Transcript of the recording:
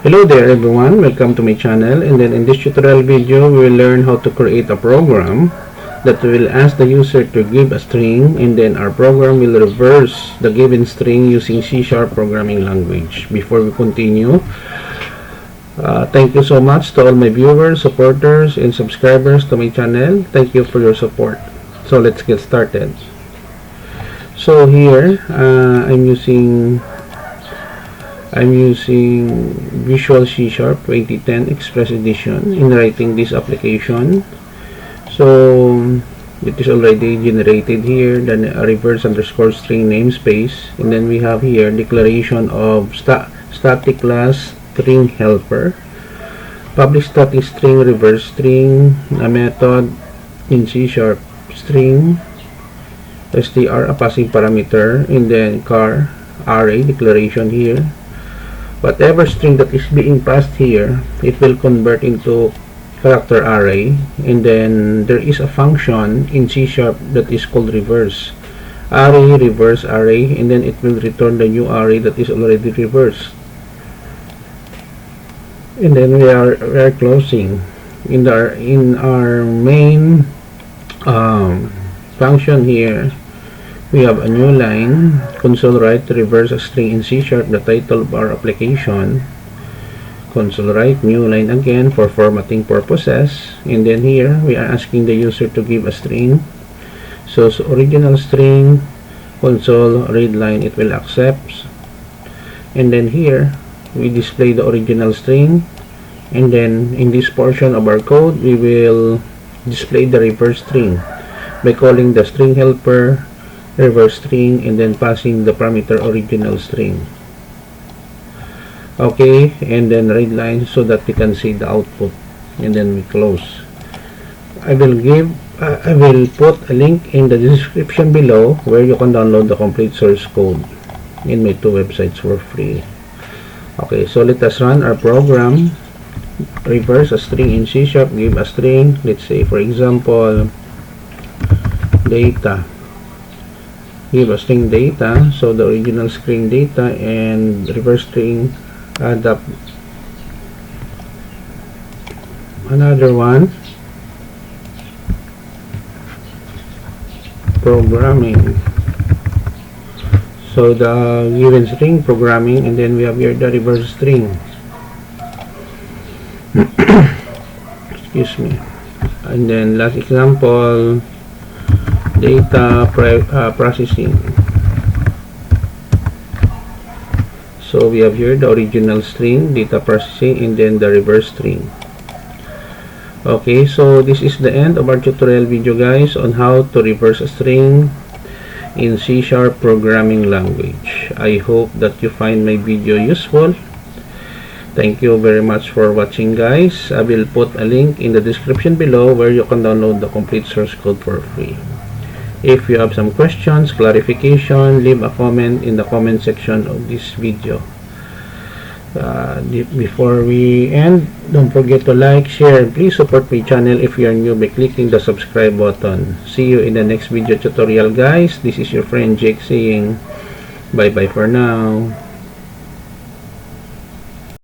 Hello there everyone, welcome to my channel, and then in this tutorial video we will learn how to create a program that will ask the user to give a string, and then our program will reverse the given string using C# programming language. Before we continue, thank you so much to all my viewers, supporters, and subscribers to my channel. Thank you for your support. So let's get started. So here I'm using Visual C# 2010 Express Edition in writing this application. So it is already generated here, then a reverse underscore string namespace, and then we have here declaration of static class string helper, public static string reverse string, a method in C# string str, a passing parameter, and then char array declaration here. Whatever string that is being passed here, it will convert into character array, and then there is a function in C# that is called reverse array, and then it will return the new array that is already reversed. And then we are closing in our main function here. We have a new line, console write to reverse a string in C#, the title of our application. Console write, new line again for formatting purposes, and then here we are asking the user to give a string. So original string, console read line, it will accept, and then here we display the original string, and then in this portion of our code we will display the reverse string by calling the string helper reverse string and then passing the parameter original string. Okay, and then read line so that we can see the output, and then we close. I will put a link in the description below where you can download the complete source code in my two websites for free. Okay, so let us run our program. Reverse a string in C#, give a string, let's say for example data, give a string data, so the original string data and reverse string add up. Another one, programming, so the given string programming, and then we have here the reverse string. Excuse me. And then last example, data processing. So we have here the original string, data processing, and then the reverse string. Okay, so this is the end of our tutorial video, guys, on how to reverse a string in C# programming language. I hope that you find my video useful. Thank you very much for watching, guys. I will put a link in the description below where you can download the complete source code for free. If you have some questions, clarification, leave a comment in the comment section of this video. Before we end, don't forget to like, share, and please support my channel if you are new by clicking the subscribe button. See you in the next video tutorial, guys. This is your friend Jake saying bye bye for now.